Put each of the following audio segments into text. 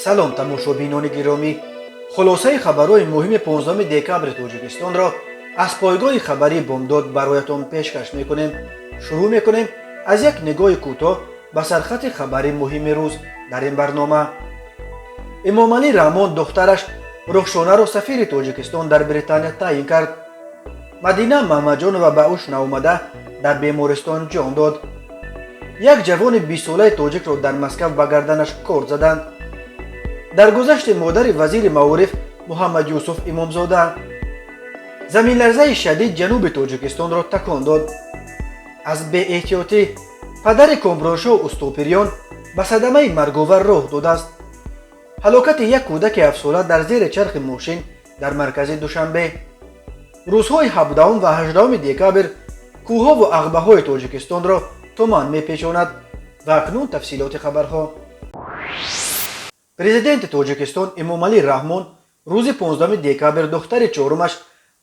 салом тамошобинони гиромӣ, хулосаи хабарҳои муҳими 15 декабри тоҷикистонро аз пойгоҳи хабарии бомдод бароятон пешкаш мекунем. Шурӯъ мекунем аз як нигоҳи кӯтоҳ ба сархати хабари муҳими рӯз. Дар ин барнома эмомалӣ раҳмон духтараш рухшонаро сафири тоҷикистон дар британия таъин кард. Мадина Маҳмаҷонова ба уш наомада дар бемористон ҷон дод. Як ҷавони 20 солаи тоҷикро дар Москав ба гарданаш корд заданд. дар гузашти модари вазири маориф Муҳаммад Юсуф Имомзода заминларзаи шадид ҷануби Тоҷикистонро такон дод. аз беэҳтиётӣ падари Комроншоҳ Устопирён ба садамаи марговар роҳ додааст. ҳалокати як кӯдаки 7 сола дар зери чархи мошин дар маркази Душанбе. рӯзҳои 17 ва 18 декабр кӯҳҳову ағбаҳои Тоҷикистонро туман мепешонад. ва акнун тафсилоти хабарҳо. президенти Тоҷикистон Эмомалӣ Раҳмон рӯзи 15 декабр духтари чорумаш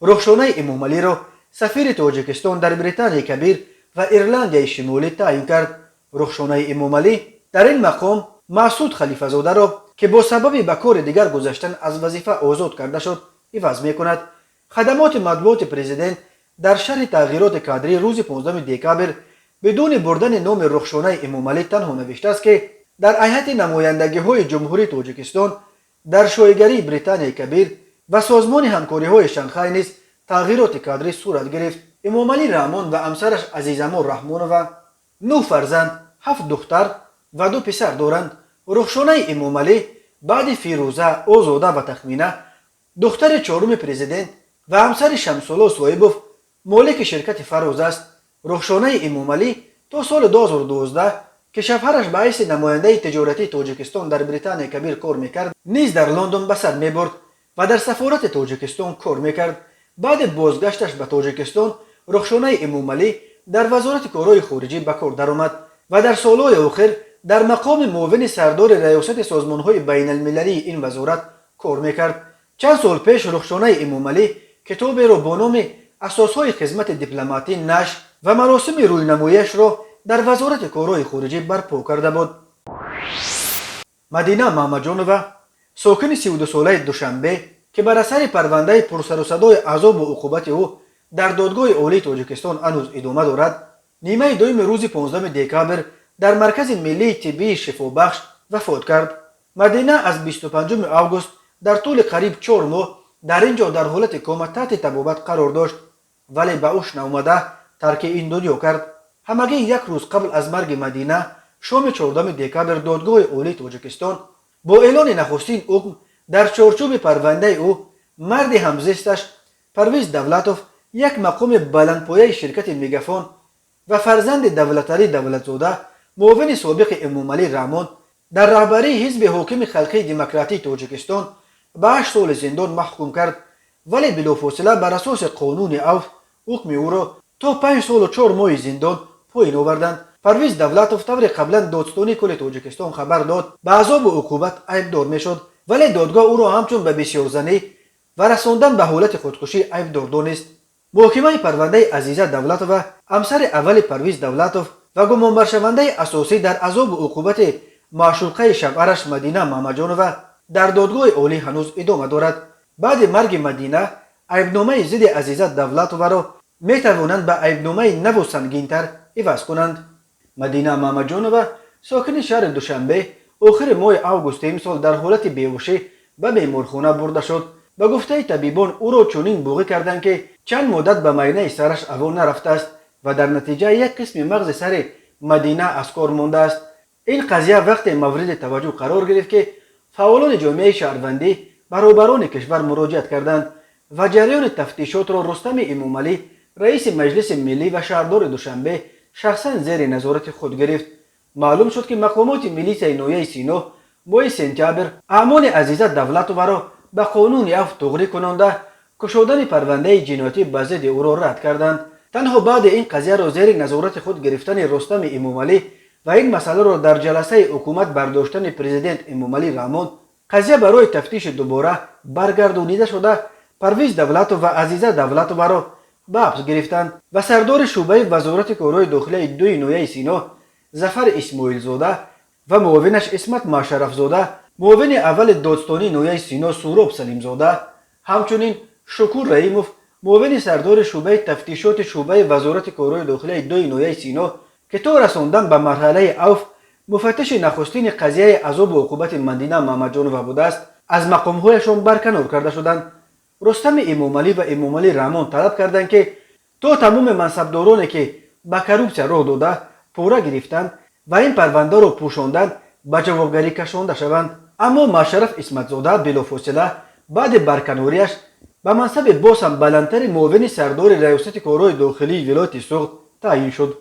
Рухшонаи Эмомалиро сафири Тоҷикистон дар Британияи Кабир ва Ирландияи Шимолӣ таъин кард. Рухшонаи Эмомалӣ дар ин мақом Маъсуд Халифазодаро, ки бо сабаби ба кори дигар гузаштан аз вазифа озод карда шуд, иваз мекунад. хадамоти матбуоти президент дар шарҳи тағйироти кадрӣ рӯзи 15 декабр бидуни бурдани номи Рухшонаи Эмомалӣ танҳо навиштааст, ки дар ҳайати намояндагиҳои ҷумҳурии Тоҷикистон дар шоигарии Британияи Кабир ва созмони ҳамкориҳои Шанхай низ тағйироти кадрӣ сурат гирифт. Эмомалӣ Раҳмон ва ҳамсараш Азизамо Раҳмонова 9 фарзанд, 7 духтар ва 2 писар доранд. Рухшонаи Эмомалӣ баъди Фирӯза, Озода ва Тахмина духтари чоруми президент ва ҳамсари Шамсулло Соибов молики ширкати Фароз аст. Рухшонаи Эмомалӣ то соли 2012 ки шавҳараш ба ҳайси намояндаи тиҷоратии Тоҷикистон дар Британияи Кабир кор мекард, низ дар Лондон ба сар мебурд ва дар сафорати Тоҷикистон кор мекард. баъди бозгашташ ба Тоҷикистон Рухшонаи Эмомалӣ дар вазорати корҳои хориҷӣ ба кор даромад ва дар солҳои охир дар мақоми муовини сардори раёсати созмонҳои байналмилалии ин вазорат кор мекард. чанд сол пеш Рухшонаи Эмомалӣ китоберо бо номи асосҳои хизмати дипломатӣ нашр ва маросими рӯйнамоиашро дар вазорати корҳои хориҷӣ барпо карда буд. Мадина Маҳмаҷонова сокини 32 солаи Душанбе, ки бар асари парвандаи пурсарусадои азобу уқубати ӯ дар додгоҳи олии Тоҷикистон ҳанӯз идома дорад, нимаи дуюми рӯзи 15 декабр дар маркази миллии тиббии шифобахш вафот кард. Мадина аз 25 август дар тӯли қариб 4 моҳ дар ин ҷо дар ҳолати кома таҳти табобат қарор дошт, вале ба уш наомада тарки ин дунё кард. ҳамагӣ як рӯз қабл аз марги Мадина шоми 14 декабр додгоҳи олии Тоҷикистон бо эълони нахустин ҳукм дар чорчӯби парвандаи ӯ марди ҳамзисташ Парвиз Давлатов, як мақоми баландпояи ширкати Мегафон ва фарзанди Давлаталӣ Давлатзода, муовини собиқи Эмомалӣ Раҳмон, дар раҳбарии ҳизби ҳокими халқии демократии Тоҷикистон ба 8 соли зиндон маҳкум кард, вале билофосила бар асоси қонуни авф ҳукми ӯро то 5 солу 4 моҳи зиндон поин оварданд. Парвиз Давлатов таври қаблан Додстонии кули Тоҷикистон хабар дод ба азобу уқубат айбдор мешуд, вале додгоҳ ӯро ҳамчун ба бисёрзанӣ ва расондан ба ҳолати худкушӣ айбдор донист. муҳокимаи парвандаи Азиза Давлатова, ҳамсари аввали Парвиз Давлатов ва гумонбаршавандаи асосӣ дар азобу уқубати маъшуқаи шавҳараш Мадина Маҳмаҷонова дар додгоҳи олӣ ҳанӯз идома дорад. баъди марги Мадина айбномаи зидди Азиза Давлатоваро метавонанд ба айбномаи наву сангинтар иваз кунанд. Мадина Маҳмаҷонова сокини шаҳри Душанбе охири моҳи августи имсол дар ҳолати беҳушӣ ба беморхона бурда шуд. ба гуфтаи табибон ӯро чунин буғӣ карданд, ки чанд муддат ба майнаи сараш ҳаво нарафтааст ва дар натиҷа як қисми мағзи сари Мадина аз кор мондааст. ин қазия вақте мавриди таваҷҷӯҳ қарор гирифт, ки фаъолони ҷомеаи шаҳрвандӣ ба роҳбарони кишвар муроҷиат карданд ва ҷараёни тафтишотро Рустами Эмомалӣ, раиси Маҷлиси миллӣ ва шаҳрдори Душанбе, шахсан зери назорати худ гирифт. маълум шуд, ки мақомоти милисияи ноҳияи Сино моҳи сентябр аъмони Азиза Давлатоваро ба қонуни авф туғрӣ кунонда кушодани парвандаи ҷиноятӣ ба зидди ӯро рад карданд. танҳо баъди ин қазияро зери назорати худ гирифтани Рустами Эмомалӣ ва ин масъаларо дар ҷаласаи ҳукумат бардоштани президент Эмомалӣ Раҳмон, қазия барои тафтиши дубора баргардонида шуда, Парвиз Давлатов ва Азиза Давлатоваро ба ҳабс гирифтанд ва сардори шӯъбаи вазорати корҳои дохилияи дуи ноҳияи Сино Зафар Исмоилзода ва муовинаш Исмат Маъшарафзода معاون اول دادستانی نویه سینا سوراب سلیمزاده، همچنین شکور رحیموف معاون سردار شعبه تفتیشات شعبه وزارت کارهای داخلی دوی نویه سینا که تا رساندن به مرحله اوف مفتش نخستین قضیه عذاب و عقوبت مندینه محمد جانو بوده است، از مقامهایشان برکنار کرده شدند. رستم امامعلی و امامعلی رحمان طلب کردند که تا تمام منصبدارانی که به کروپسیا راه داده پوره گرفتند و این پرونده را پوشاندند به جوابگری کشانده شوند. اما مشرف اسمتزاده بلافاصله بعد برکناریش به منصب باز هم بلندتر معاون سردار ریاست کارهای داخلی ولایت سوغد تعیین شد.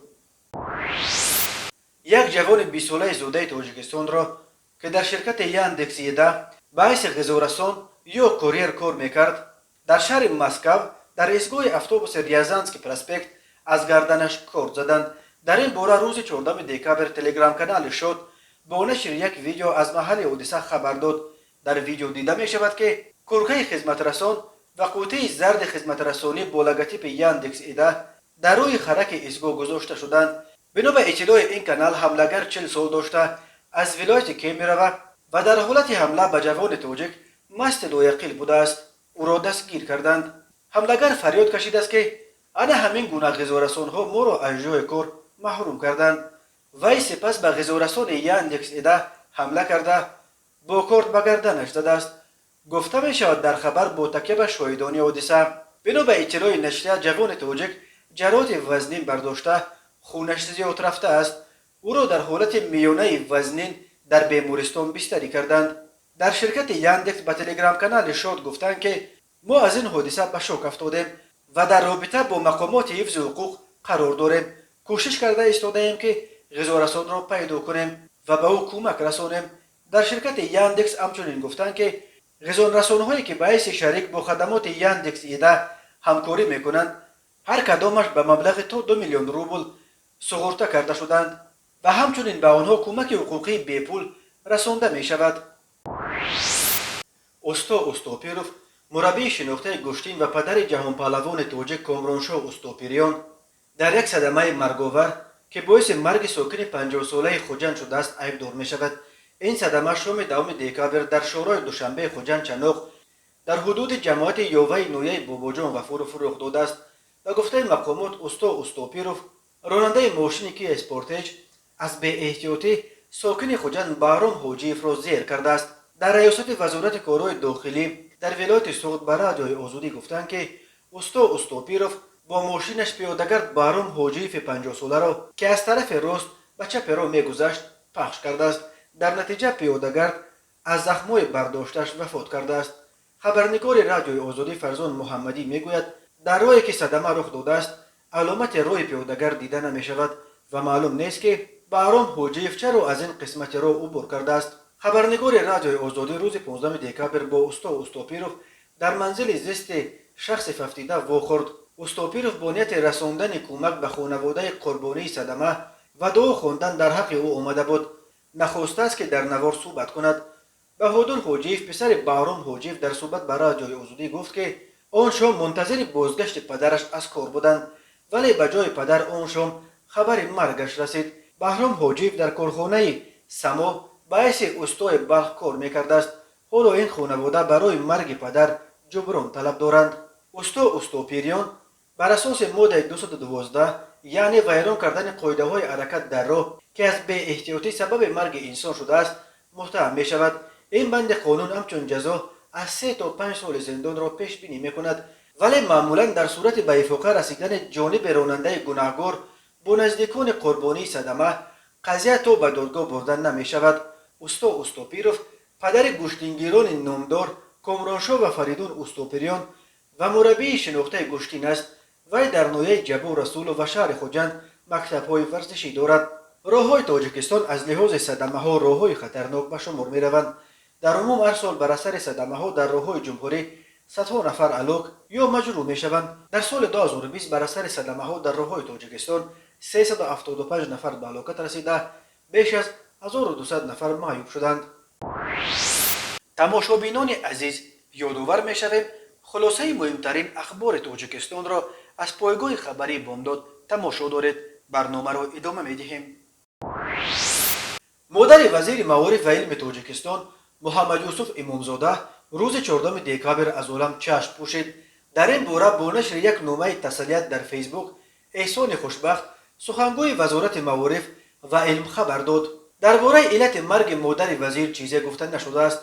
یک جوان 20 ساله زوده تاجیکستان را که در شرکت یاندکس ایده به حیث غذارسان یا کوریر کار میکرد، در شهر مسکو در ایستگاه اتوبوس ریازانسکی پراسپکت از گردنش کارد زدند. در این باره روز 14 دکامبر تلگرام کانال شد با نشر یک ویدیو از محل حادثه خبر داد. در ویدیو دیده می شود که کورکای خدمت رسان و قوطه زرد خدمت رسانی با لوگوتیپ یاندکس ایده در روی خرک ایستگاه گذاشته شدند. بنا به اطلاع این کانال، حملگر 40 سال داشته از ولایت کی میرود و در حالت حمله به جوان تاجیک مست لایقیل بوده است. او را دستگیر کردند. حملگر فریاد کشیده است که انا همین گونه غذارسان ها ما را از جای کار محروم کردند. وی سپس به غذارسان یاندکس ایده حمله کرده با کارت به گردنش زده است. گفته می شود در خبر با تکیه به شاهدانی حادثه بنا به اطلاع نشریه جوان تاجیک جراحات وزنین برداشته خونش زیاد رفته است. او را در حالت میانه وزنین در بیمارستان بستری کردند. در شرکت یاندکس به تلگرام کانال شاد گفتند که ما از این حادثه به شوک افتادیم و در رابطه با مقامات حفظ حقوق قرار داریم. کوشش کرده ایستاده ایم که غذارسان را پیدا کنیم و به او کمک رسانیم. در شرکت یاندکس همچنین گفتند که غذارسان‌هایی که به حیث شریک با خدمات یاندکس ایده همکاری میکنند هر کدامش به مبلغ تا 2 میلیون روبل سپرده کرده شدند و همچنین به آنها کمک حقوقی بی پول رسانده می شود. اوستا اوستاپیروف، مربی شناخته گشتین و پدر جهان پهلوان تاجیک کامرانشاه اوستاپیریان، در یک صدمه مرگاور که باعث مرگ ساکن 50 ساله خوجند شده است عیبدار می شود. این صدمه شام 2 دکامبر در شورای دوشنبه خوجند چناق در حدود جماعت یاوه نویه باباجان غفور رخ داده است. و گفته مقامات اوستا اوستاپیروف راننده ماشین کیا اسپورتیج از بی احتیاطی ساکن خوجند بهرام حاجیف را زیر کرده است. در ریاست وزارت کارهای داخلی در ولایت سوغد به رادیوی آزادی گفتند که اوستا اوستاپیروف با ماشینش پیادهگرد بهرام حاجیف 50 ساله را که از طرف راست به چپ رو میگذشت پخش کرده است. در نتیجه پیادهگرد از زخم‌های برداشتش وفات کرده است. خبرنگار رادیوی آزادی فرزان محمدی میگوید در راهی که صدمه رخ داده است علامت راه پیادهگرد دیده نمی شود و معلوم نیست که بهرام حاجیف چرا از این قسمت راه عبور کرده است. خبرنگار رادیوی آزادی روز 15 دکامبر با اوستا اوستاپیروف در منزل زیست شخص ففتیده واخورد. اوستاپیروف با نیت رساندن کمک به خانواده قربانی صدمه و دعا خواندن در حق او آمده بود. نخواسته است که در نوار صحبت کند. بهادر حاجیف پسر بهرام حاجیف در صحبت به رادیوی آزادی گفت که آن شام منتظر بازگشت پدرش از کار بودند ولی به جای پدر آن شام خبر مرگش رسید. بهرام حاجیف در کارخانه سما به حیث استای بلخ کار میکرده است. حالا این خانواده برای مرگ پدر جبران طلب دارند. اوستا اوستاپیریان بر اساس ماده 212 یعنی ویران کردن قاعده های حرکت در راه که از بی احتیاطی سبب مرگ انسان شده است متهم می شود. این بند قانون همچون جزا از 3 تا 5 سال زندان را پیش بینی می کند ولی معمولا در صورت به افاقه رسیدن جانب راننده گناهکار با نزدیکان قربانی صدمه قضیه تا به دادگاه بردن نمی شود. اوستا اوستاپیروف پدر گشتینگیران نامدار کامرانشاه و فریدون اوستاپیریان و مربی شناخته گشتین است. وی در نویه جبو رسول و شهر خوجند مکتب‌های ورزشی دارد. راه‌های تاجیکستان از لحاظ صدمه‌ها راه‌های خطرناک به شمار می‌روند. در عموم هر سال بر اثر صدمه‌ها در راه‌های جمهوری صدها نفر هلاک یا مجروح می‌شوند. در سال 2020 بر اثر صدمه‌ها در راه‌های تاجیکستان 375 نفر به هلاکت رسیده، بیش از 1200 نفر معیوب شدند. تماشابینان عزیز، یادآور می‌شویم خلاصه مهمترین اخبار تاجیکستان را از پایگاه خبری بامداد تماشا دارید. برنامه را ادامه می‌دهیم. مادر وزیر معارف و علم تاجیکستان محمد یوسف امامزاده روز 14 دکامبر از عالم چشم پوشید. در این باره با نشر یک نامه تسلیت در فیسبوک احسان خوشبخت سخنگوی وزارت معارف و علم خبر داد. درباره علت مرگ مادر وزیر چیزی گفته نشده است.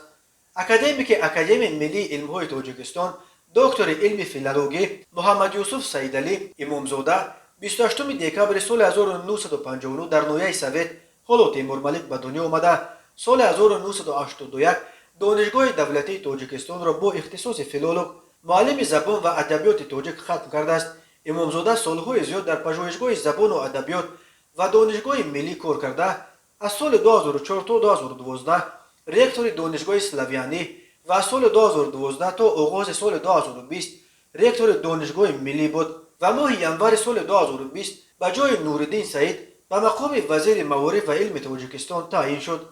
اکادمیک اکادمی ملی علم‌های تاجیکستان دکتر علم فیلولوژی محمد یوسف سیدعلی امامزاده 28 دکامبر سال 1959 در نویه سویت حالا تیمور ملک به دنیا آمده. سال 1981 دانشگاه دولتی تاجیکستان را با اختصاص فیلولوگ معلم زبان و ادبیات تاجیک ختم کرده است. امامزاده سالهای زیاد در پژوهشگاه زبان و ادبیات و دانشگاه ملی کار کرده. از سال 2004 تا 2012 رکتور دانشگاه سلاویانی و از سال 2012 تا آغاز سال 2020 رکتور دانشگاه ملی بود و ماه ینور سال 2020 به جای نورالدین سعید به مقام وزیر معارف و علم تاجیکستان تعیین شد.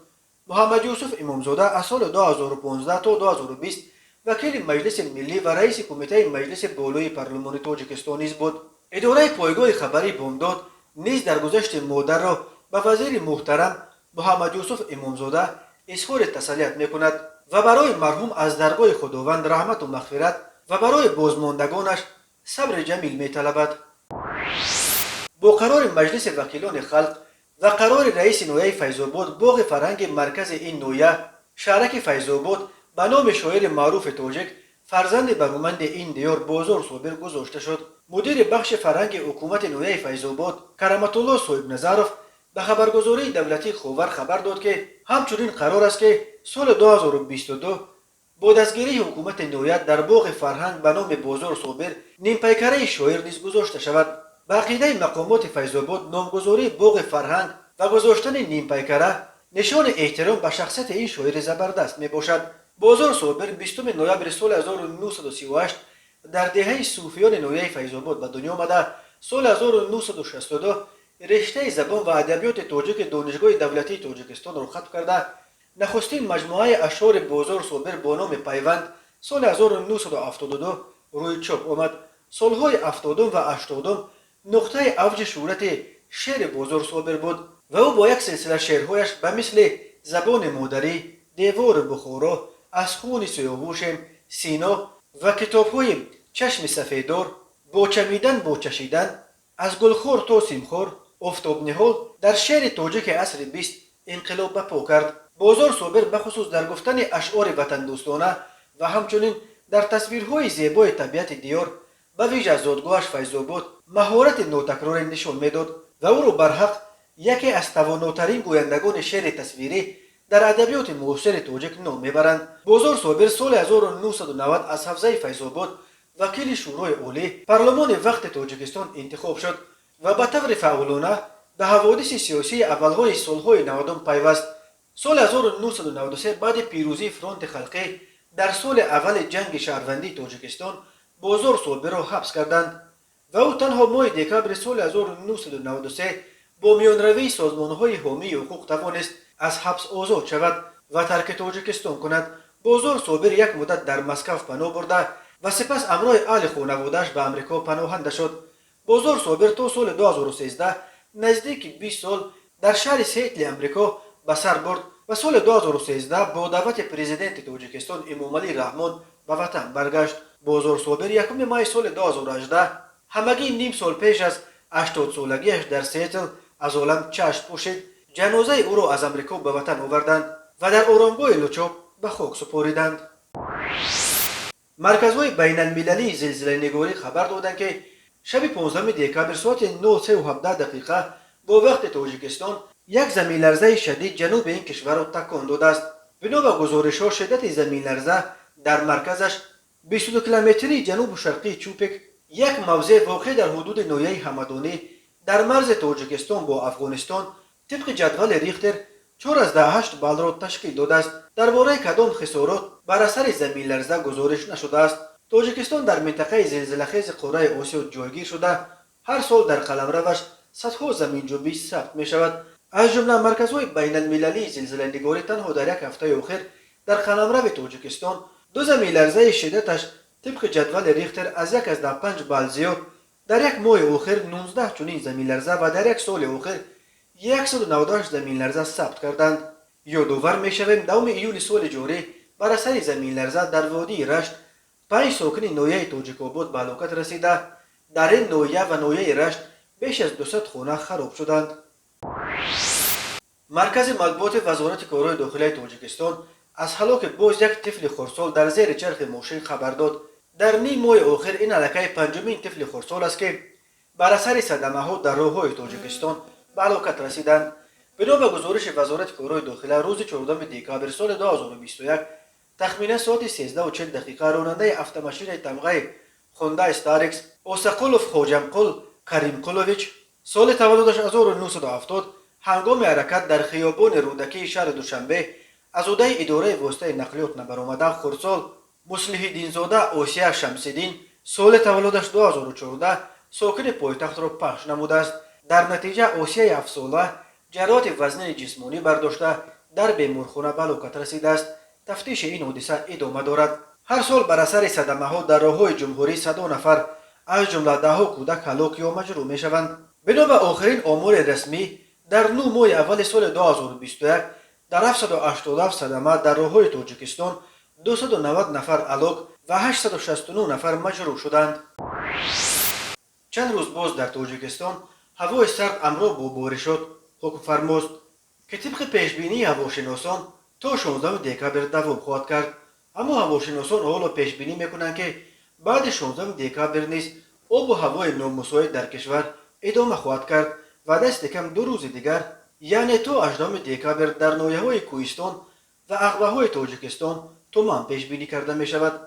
محمد یوسف امامزاده از سال 2015 تا 2020 وکیل مجلس ملی و رئیس کمیته مجلس بالای پارلمان تاجیکستان نیز بود. اداره پایگاه خبری بامداد نیز در گذشت مادر را به وزیر محترم محمد یوسف امامزاده اظهار تسلیت میکند و برای مرحوم از درگاه خداوند رحمت و مغفرت و برای بازماندگانش صبر جمیل میطلبد. با قرار مجلس وکیلان خلق و قرار رئیس نویه فیض‌آباد باغ فرهنگ مرکز این نویه شهرک فیض‌آباد به نام شاعر معروف تاجیک فرزند برومند این دیار بازار صابر گذاشته شد. مدیر بخش فرهنگ حکومت نویه فیض‌آباد کرامت الله صاحب نظرов به خبرگزاری دولتی خاور خبر داد که همچنین قرار است که سال 2022 با دستگیری حکومت نویه در باغ فرهنگ به نام بازار صابر نیم پیکره شاعر نیز گذاشته شود. به عقیده مقامات فیض‌آباد نامگذاری باغ فرهنگ و گذاشتن نیم پیکره نشان احترام به شخصیت این شاعر زبردست می باشد. بازار صابر 20 نوامبر سال 1938 در دهه صوفیان نویه فیض‌آباد به دنیا آمده. سال 1962 رشته زبان و ادبیات تاجیک دانشگاه دولتی تاجیکستان را ختم کرده. نخستین مجموعه اشعار بازار صابر با نام پیوند سال 1972 روی چاپ آمد. سالهای 70 و 80 نقطه اوج شهرت شعر بازار صابر بود و او با یک سلسله شعرهایش به مثل زبان مادری، دیوار بخارا، از خون سیاوشم، سینا و کتاب‌های چشم سفیدار، با چمیدن با چشیدن، از گلخور تا سیمخور، آفتاب نهال در شعر تاجیک عصر 20 انقلاب برپا کرد. بازار صابر بخصوص در گفتن اشعار وطن دوستانه و همچنین در تصویرهای زیبای طبیعت دیار به ویژه از زادگاهش فیض‌آباد مهارت ناتکرار نشان میداد و او را برحق یکی از تواناترین گویندگان شعر تصویری در ادبیات معاصر تاجیک نام میبرند. بازار صابر سال 1990 از حوزه فیض‌آباد وکیل شورای عالی پارلمان وقت تاجیکستان انتخاب شد و به طور فعالانه به حوادث سیاسی اولهای سالهای 90 پیوست. سال 1993 بعد پیروزی فرانت خلقی در سال اول جنگ شهروندی تاجیکستان بازار صابر را حبس کردند و او تنها ماه دکامبر سال 1993 با میانروی سازمانهای حامی حقوق توانست از حبس آزاد شود و ترک تاجیکستان کند. بازار صابر یک مدت در مسکو پناه برده و سپس همراه اهل خانواده‌اش به امریکا پناهنده شد. بازار صابر تا سال 2013 نزدیک 20 سال در شهر سیتل امریکا به سر برد و سال 2013 با دعوت پرزیدنت تاجیکستان امامعلی رحمان به وطن برگشت. بازار صابر یکم ماه سال 2018 همگی نیم سال پیش از 80 سالگیش در سیتل از عالم چشم پوشید. جنازه او را از امریکا به وطن آوردند و در آرامگاه لوچوب به خاک سپاریدند. مرکزهای بین المللی زلزله نگاری خبر دادند که شب 15 دکامبر ساعت 9:17 با وقت تاجیکستان یک زمین لرزه شدید جنوب این کشور را تکان داده است. بنا به گزارش‌ها شدت زمین لرزه در مرکزش 22 کیلومتری جنوب شرقی چوپک یک موضع واقع در حدود نویه همدانی در مرز تاجیکستان با افغانستان طبق جدول ریختر 4.8 بال را تشکیل داده است. درباره کدام خسارات بر اثر زمین لرزه گزارش نشده است. تاجیکستان در منطقه زلزله‌خیز قاره آسیا جایگیر شده. هر سال در قلمروش صدها زمین‌جنبی ثبت می‌شود. از جمله مرکزهای بین المللی زلزله نگاری تنها در یک هفته اخیر در قلمرو تاجیکستان دو زمین لرزه شدتش طبق جدول ریختر از 1.5 بال زیاد در یک ماه اخیر 19 چنین زمین لرزه و در یک سال اخیر 198 زمین لرزه ثبت کردند. یادآور می‌شویم دوم ایول سال جاری بر اثر زمین لرزه در وادی رشت 5 ساکن نویه توجیک‌آباد به هلاکت رسیده. در این نویه و نویه رشت بیش از 200 خانه خراب شدند. مرکز مطبوعات وزارت کارهای داخلی تاجیکستان از هلاک باز یک طفل خردسال در زیر چرخ ماشین خبر داد. در نیم ماه آخر این هلاکت پنجمین طفل خردسال است که بر اثر صدمه‌ها در راه‌های تاجیکستان به هلاکت رسیدند. بنا به گزارش وزارت کارهای داخلی روز 14 دکامبر سال 2021 تخمینا ساعت 13:40 راننده اتومبیل تمغه هوندا استاریکس اوساقولوف خوجمقل کریم قلوویچ سال تولدش 1970 هنگام حرکت در خیابان رودکی شهر دوشنبه از عهده اداره واسطه نقلیات نبرآمده خردسال مصلح دینزاده آسیا شمس‌الدین سال تولدش 2014 ساکن پایتخت را پخش نموده است. در نتیجه آسیا 7 ساله جراحت وزنه جسمانی برداشته در بیمارخانه به هلاکت رسیده است. تفتیش این حادثه ادامه دارد. هر سال بر اثر صدمه‌ها در راه‌های جمهوری 100 نفر از جمله 10 کودک هلاک یا مجروح می‌شوند. بنا به آخرین آمار رسمی در 9 ماه اول سال 2021 در 787 صدمه در راه‌های تاجیکستان 290 نفر هلاک و 869 نفر مجروح شدند. چند روز باز در تاجیکستان هوای سرد همراه با بارشات حکم فرماست که طبق پیشبینی هواشناسان تا 16 دکامبر دوام خواهد کرد. اما هواشناسان حالا پیشبینی میکنند که بعد 16 دکامبر نیز آب و هوای نامساعد در کشور ادامه خواهد کرد و دست کم 2 روز دیگر یعنی تا 18 دکامبر در ناحیه‌های کوهستان و عقبه‌های تاجیکستان تمام پیشبینی کرده می شود.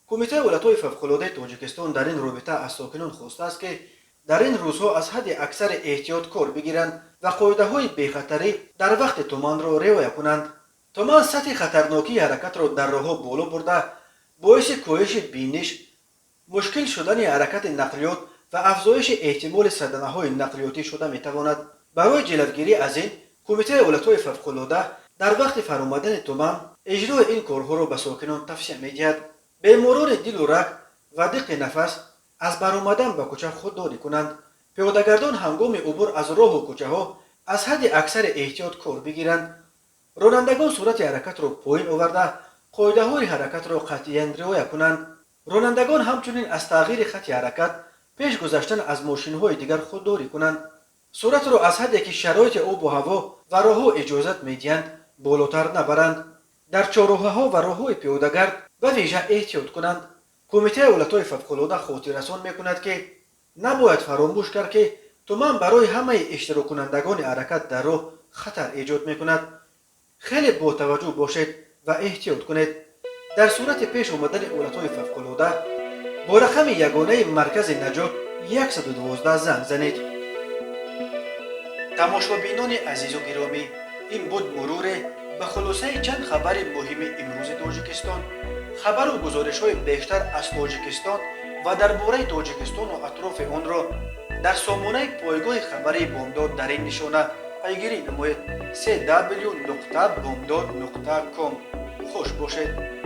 کمیته حالت‌های فوق‌العاده تاجیکستان در این رابطه از ساکنان خواسته است که در این روزها از حد اکثر احتیاط کار بگیرند و قاعده‌های بی‌خطری در وقت تمان را رعایت کنند. تمان سطح خطرناکی حرکت را در راه‌ها بالا برده باعث کاهش بینش، مشکل شدن حرکت نقلیات و افزایش احتمال صدمه‌های نقلیاتی شده می‌تواند. برای جلوگیری از این کمیته حالت‌های فوق‌العاده در وقت فرآمدن تمان اجرای این کارها را به ساکنان توصیه می‌دهد. بیماران دل و رگ و دق نفس از برآمدن به کوچه خودداری کنند. پیاده‌گردان هنگام عبور از راه و کوچه‌ها از حد اکثر احتیاط کار بگیرند. رانندگان سرعت حرکت را پایین آورده قاعده‌های حرکت را قطعاً رعایت کنند. رانندگان همچنین از تغییر خط حرکت پیش گذشتن از ماشین‌های دیگر خودداری کنند. سرعت را از حدی که شرایط آب و هوا و راه‌ها اجازت می‌دهند بالاتر نبرند. در چهارراه‌ها و راه‌های پیاده‌گرد به ویژه احتیاط کنند. کمیته حالت‌های فوق‌العاده خاطر رسان می‌کند که نباید فراموش کرد که تمام برای همه اشتراک کنندگان حرکت در راه خطر ایجاد می‌کند. خیلی با توجه باشید و احتیاط کنید. در صورت پیش آمدن حالت‌های فوق‌العاده با رقم یگانه مرکز نجات 112 زنگ زنید. تماشابینان عزیز و گرامی، این بود مرور به خلاصه چند خبر مهم امروز تاجیکستان. خبر و گزارش‌های بیشتر از تاجیکستان و درباره تاجیکستان و اطراف آن را در سامانه پایگاه خبری بامداد در این نشانه پیگیری نمایید: www.bomdad.com. خوش باشید.